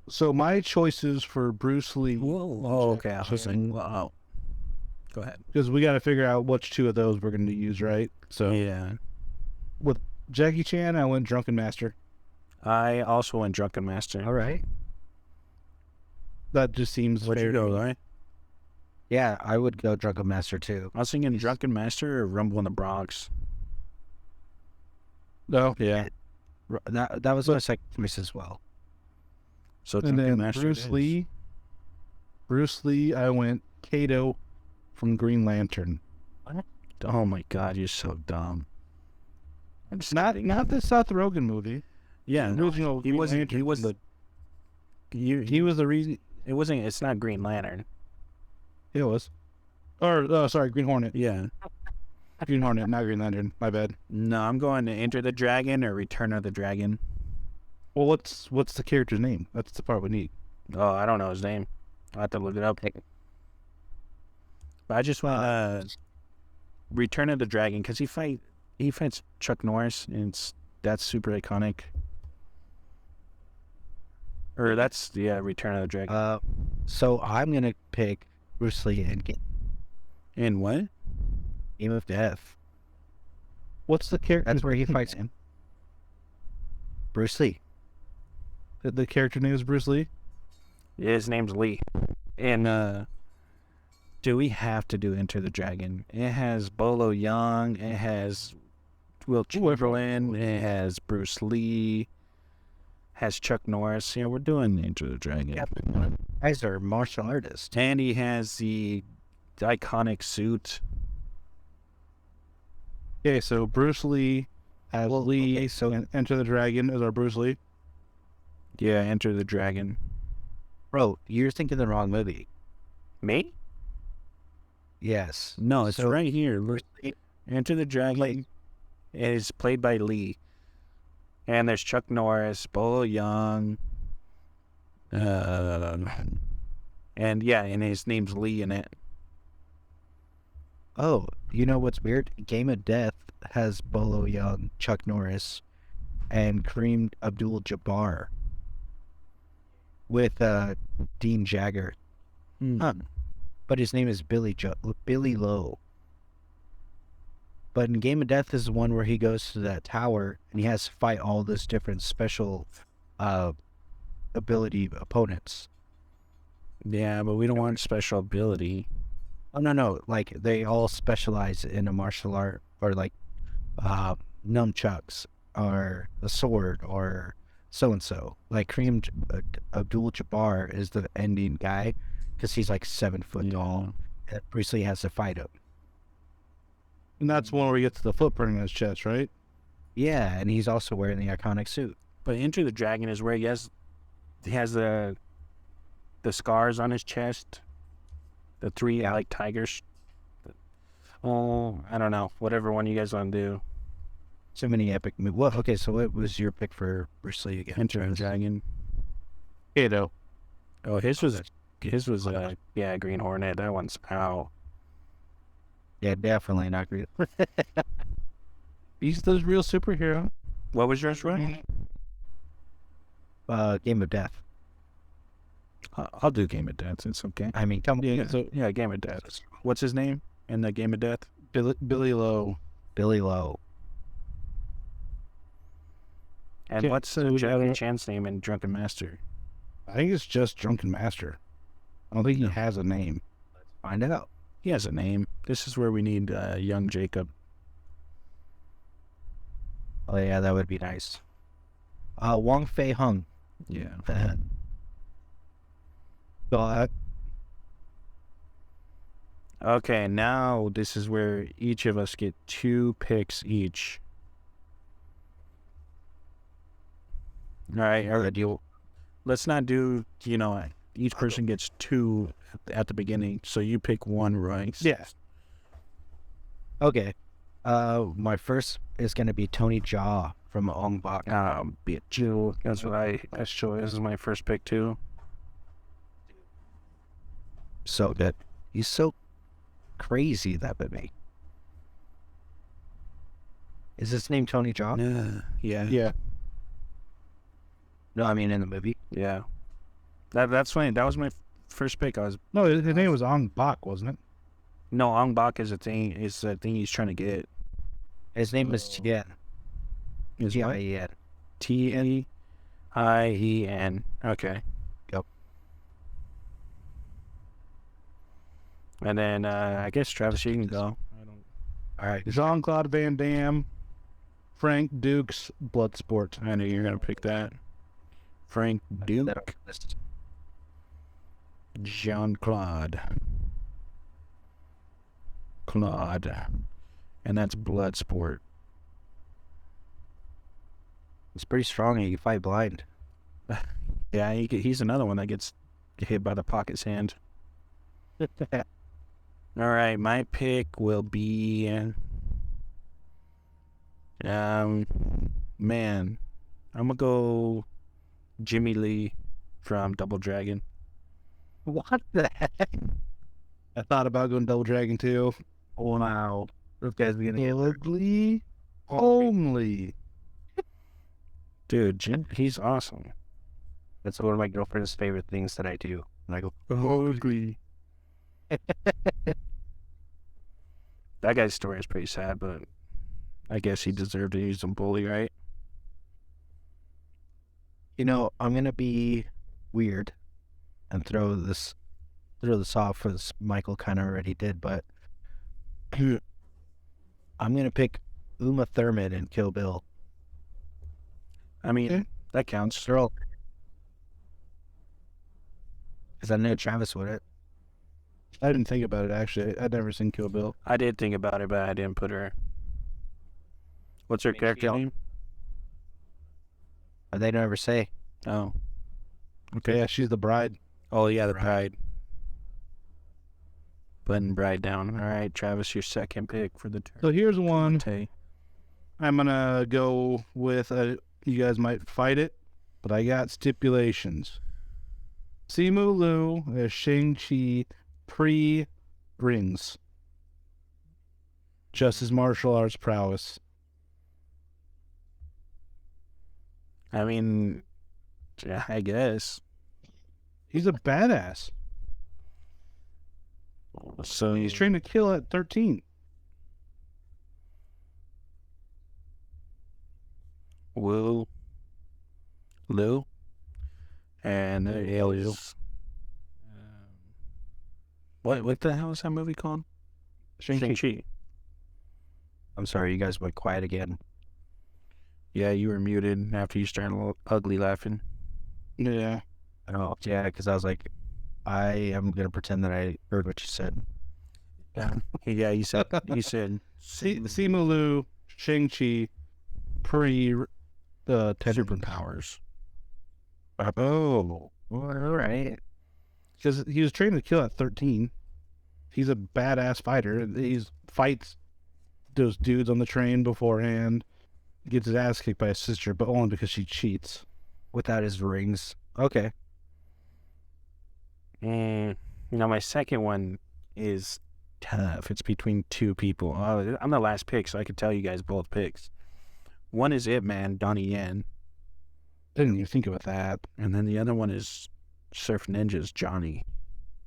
So my choices for Bruce Lee. Whoa. Oh, okay. I was like, wow. Go ahead. Because we got to figure out which 2 of those we're going to use, right? So Yeah. with Jackie Chan, I went Drunken Master. I also went Drunken Master. All right. That just seems Where'd fair. you to go, me. Laurie? Yeah, I would go Drunken Master too. I was thinking Drunken Master or Rumble in the Bronx. No, Yeah. That was my second choice as well. So and Drunken then Master Bruce it is. Lee. Bruce Lee, I went Kato from Green Lantern. Oh my God, you're so dumb. It's not the Seth Rogen movie. Yeah. The original He Green wasn't. Lantern. He was the. He was the reason. It wasn't. It's not Green Lantern. It was. Or sorry, Green Hornet. Yeah. Green Hornet, not Green Lantern. My bad. No, I'm going to Enter the Dragon or Return of the Dragon. Well, what's the character's name? That's the part we need. Oh, I don't know his name. I'll have to look it up. But I just want Return of the Dragon because he fights Chuck Norris and that's super iconic. Or that's Return of the Dragon. So I'm gonna pick Bruce Lee and And what? Game of Death. What's the character? That's where he fights him. Bruce Lee. The character name is Bruce Lee. Yeah, his name's Lee. And do we have to do Enter the Dragon? It has Bolo Young. It has Will Chamberlain. It has Bruce Lee. Has Chuck Norris. Yeah, we're doing Enter the Dragon. Guys are martial artists. And he has the iconic suit. Okay, so Bruce Lee as Well, Lee. okay, so- and Enter the Dragon as our Bruce Lee. Yeah, Enter the Dragon. Bro, you're thinking the wrong movie. Me? Yes. No, it's So- right here. Look, Enter the Dragon is played by Lee. And there's Chuck Norris, Bolo Young, and yeah, and his name's Lee in it. Oh, you know what's weird? Game of Death has Bolo Young, Chuck Norris, and Kareem Abdul-Jabbar with Dean Jagger. Huh. But his name is Billy Lowe. But in Game of Death is the one where he goes to that tower and he has to fight all those different special ability opponents. Yeah, but we don't want special ability. Oh no, like they all specialize in a martial art or like nunchucks or a sword or so and so. Like Kareem Abdul-Jabbar is the ending guy because he's like 7 foot tall. And Bruce Lee has to fight him. And that's one where he gets the footprint in his chest, right? Yeah, and he's also wearing the iconic suit. But Enter the Dragon is where he has the scars on his chest, the three like tigers. Oh, I don't know. Whatever one you guys want to do. So many epic movies. Well, okay, so what was your pick for Bruce Lee again? Enter the Dragon. Kato. Oh, his was yeah, Green Hornet. That one's out. Yeah, definitely not great. He's the real superhero. What was yours, Roy? Game of Death. I'll do Game of Death. It's okay. I mean, come on. Yeah, so yeah, Game of Death. What's his name in the Game of Death? Billy Lowe. Billy Lowe. And Yeah, what's so Jackie Chan's name in Drunken Master? I think it's just Drunken Master. I don't think he has a name. Find out. He has a name. This is where we need young Jacob. Oh yeah, that would be nice. Wong Fei Hung. Yeah. God. Okay, now this is where each of us get 2 picks each. All right, let's not do, each person gets 2 at the beginning. So you pick one, right? Yeah. Okay. My first is gonna be Tony Jaa from Ong Bak. Bitch. That's what that's Joy. This is my first pick too. So good. He's so crazy, that movie. Is his name Tony Jaa? Yeah. Yeah. No, I mean in the movie. Yeah. That's funny. That was my first pick. No, his name was Ong Bak, wasn't it? No, Ong Bak is a thing. Is a thing he's trying to get. His name is Tien. Is what? Tien. Tien. Okay. Yep. And then I guess Travis, you can go. All right. Jean-Claude Van Damme, Frank Dukes, Bloodsport. I knew you were gonna pick that. Frank Duke, Jean-Claude, and that's Bloodsport. It's pretty strong. He can fight blind. Yeah, he's another one that gets hit by the pocket sand. All right, my pick will be, man, I'm gonna go Jimmy Lee from Double Dragon. What the heck? I thought about going Double Dragon too. Wow. Those guys are gonna Caleb Lee only. Dude, he's awesome. That's one of my girlfriend's favorite things that I do. And I go, Ugly. That guy's story is pretty sad, but I guess he deserved to use a bully, right? I'm gonna be weird and throw this off as Michael kind of already did, but I'm gonna pick Uma Thurman and Kill Bill. I mean, Okay. that counts. Girl, because I know Travis would it. I didn't think about it actually. I'd never seen Kill Bill. I did think about it, but I didn't put her. What's her character name? They never say. Oh. Okay, yeah, she's the bride. Oh, yeah, the bride. Putting bride down. All right, Travis, your second pick for the turn. So here's one. Tay. I'm gonna go with. You guys might fight it, but I got stipulations. Simu Liu as Shang-Chi pre-rings. Just his martial arts prowess. I mean, yeah, I guess. He's a badass. So He's trained to kill at 13. Wu, Liu, and Liu. What the hell is that movie called? Shang-Chi. I'm sorry, you guys went quiet again. Yeah, you were muted after you started a little ugly laughing. Yeah. Oh, yeah, because I was like, I am gonna pretend that I heard what you said. Yeah, you said Simu Liu, Shang-Chi pre super powers. Oh, all right. because he was trained to kill at 13. He's a badass fighter. He fights those dudes on the train beforehand. Gets his ass kicked by his sister, but only because she cheats. Without his rings. Okay. Now my second one is tough. It's between two people. I'm the last pick, so I can tell you guys both picks. One is Ip Man, Donnie Yen, Didn't even think about that. and then the other one is Surf Ninja's Johnny.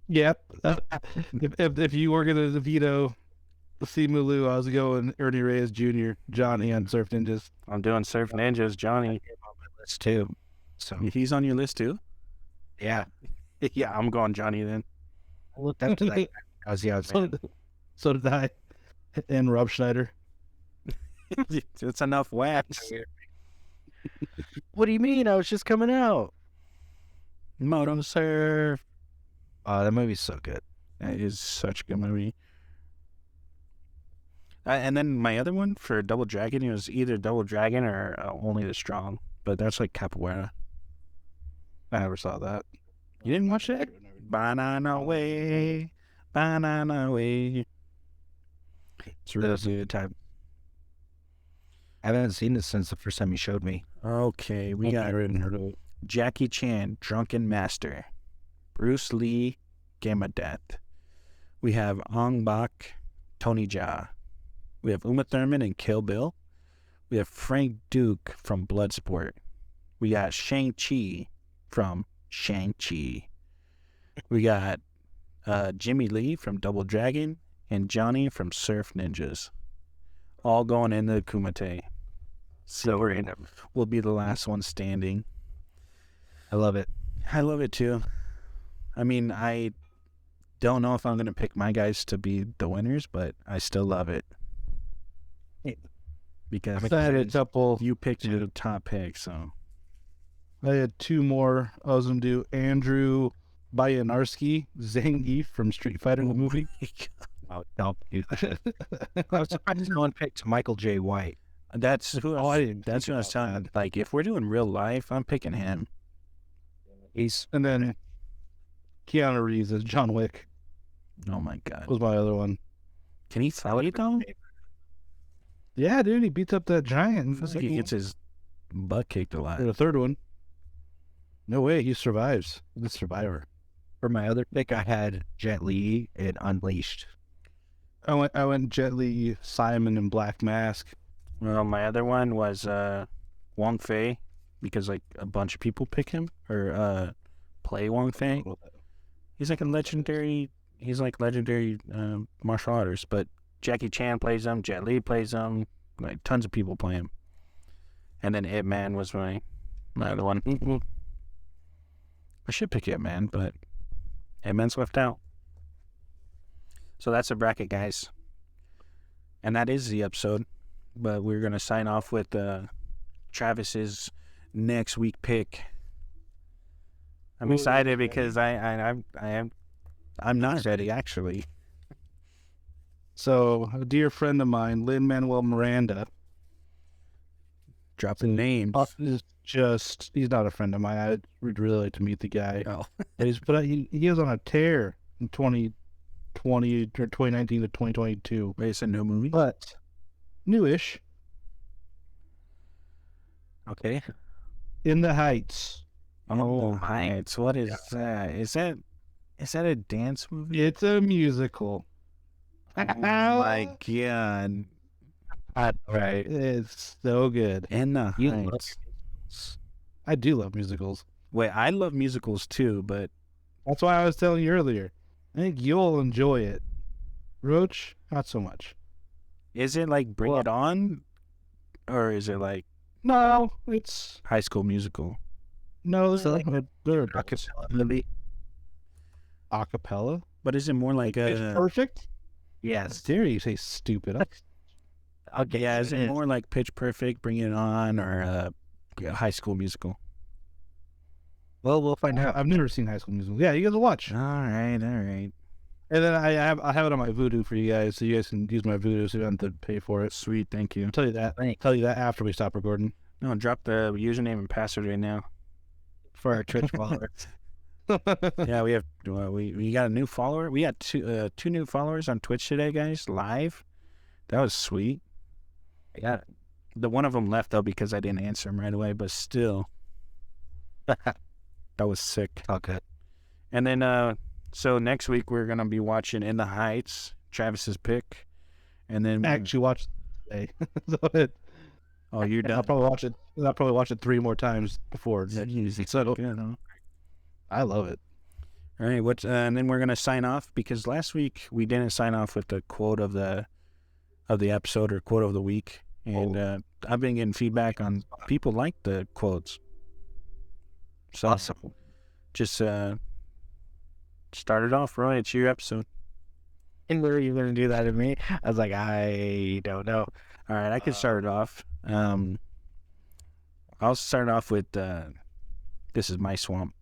Yep. If you were gonna veto Simu Liu, I was going Ernie Reyes Jr., Johnny on Surf Ninjas. I'm doing Surf Ninja's Johnny. That's two. So He's on your list too? yeah, Yeah, I'm going Johnny then. I looked up to that. I was So did I. And Rob Schneider. It's enough wax. What do you mean? I was just coming out. Moto Surf. Oh, that movie's so good. That is such a good movie. And then my other one for Double Dragon, it was either Double Dragon or Only the Strong. But that's like capoeira. I never saw that. You didn't watch that? Banana Way. Banana Way. It's really That was a good time. I haven't seen it since the first time you showed me. Okay, we got Jackie Chan, Drunken Master. Bruce Lee, Game of Death. We have Ong Bak, Tony Jaa. We have Uma Thurman in Kill Bill. We have Frank Duke from Bloodsport. We got Shang-Chi from Shang-Chi. We got Jimmy Lee from Double Dragon and Johnny from Surf Ninjas. All going in the Kumite. So we'll be the last one standing. I love it. I love it too. I mean, I don't know if I'm going to pick my guys to be the winners, but I still love it. Because I had a couple. you picked your top pick, so. I had two more. I was going to do Andrew Bayanarski, Zangief from Street Fighter, the movie. Oh, don't do that. I was surprised no one picked Michael J. White. That's who Oh, I didn't that's think what I was about telling you. Like, if we're doing real life, I'm picking him. He's And then Keanu Reeves as John Wick Oh, my God. was my other one. Can he fight, though? Yeah, dude, he beats up that giant. Feels like he gets his butt kicked a lot. And the third one. No way, he survives. The survivor. for my other pick. I had Jet Li in Unleashed. I went Jet Li, Simon, and Black Mask. Well, my other one was Wong Fei, because like a bunch of people pick him or play Wong Fei. He's like legendary martial artist, but Jackie Chan plays him, Jet Li plays him, like tons of people play him. And then Ip Man was my other one. I should pick Ip Man, but Ip Man's left out. So that's a bracket, guys. And that is the episode. But we're gonna sign off with Travis's next week pick. I'm excited because I'm not ready actually. So, a dear friend of mine, Lin-Manuel Miranda, dropping names. Is just he's not a friend of mine. I would really like to meet the guy. Oh. And he was on a tear in 2020 or 2019 to 2022, Wait, it's a new movie? but newish. Okay. In the Heights. Oh, Heights. What is that? Is that a dance movie? It's a musical. Oh my god. Right. It's so good. In the You love Heights. I do love musicals. Wait, I love musicals too, but That's why I was telling you earlier. I think you'll enjoy it. Roach, not so much. is it like Bring Well- It On? Or is it like No, it's High School Musical? no. So, like, they're Acapella movie. acapella. But is it more like It's a... perfect. Yes. Dare you say stupid? Okay. Yeah, is it more like Pitch Perfect, Bring It On, or High School Musical? Well, we'll find out. I've never seen High School Musical. Yeah, you guys will watch. All right. And then I have it on my Voodoo for you guys, so you guys can use my Voodoo so you don't have to pay for it. Sweet, thank you. I'll tell you that. Thanks. Tell you that after we stop recording. No, drop the username and password right now. For our Twitch followers. Yeah, we have we got a new follower. We got two new followers on Twitch today, guys, live. That was sweet. Yeah. The one of them left though because I didn't answer him right away, but still, that was sick. All good. And then so next week we're gonna be watching In the Heights, Travis's pick, and then Actually, watch today. So oh, you're I'll done. probably watch it 3 more times before. So Good, huh? I love it. All right, and then we're gonna sign off because last week we didn't sign off with the quote of the episode or quote of the week, and I've been getting feedback on people like the quotes. So Awesome. just start it off, Roy. It's your episode. And were you going to do that to me? I was like, I don't know. All right, I can start it off. I'll start off with "This is my swamp."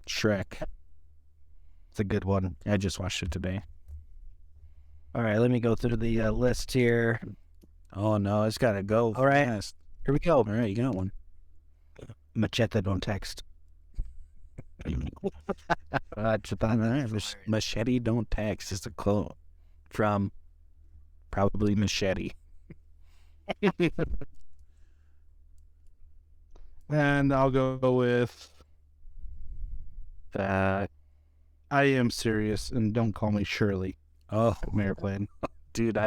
Shrek. It's a good one. I just watched it today. All right, let me go through the list here. Oh no, it's gotta go. All right. fast. Here we go. All right, you got one. Machete, don't text. All right, machete don't text. It's a quote from probably Machete. And I'll go with I am serious, and don't call me Shirley Oh, from Airplane. dude,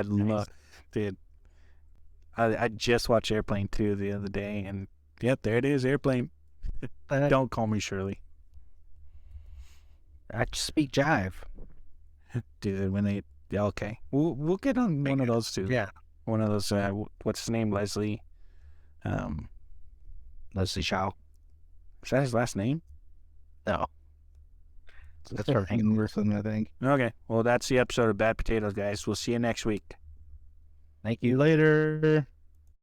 dude. I just watched Airplane 2 the other day, and yep, there it is, Airplane. Don't call me Shirley, I just speak jive. dude. When they okay, we'll get on one of those two. Yeah. One of those. What's his name? Leslie. Leslie Shaw. Is that his last name? No. That's our Henderson, I think. Okay. Well, that's the episode of Bad Potatoes, guys. We'll see you next week. Thank See you. you later.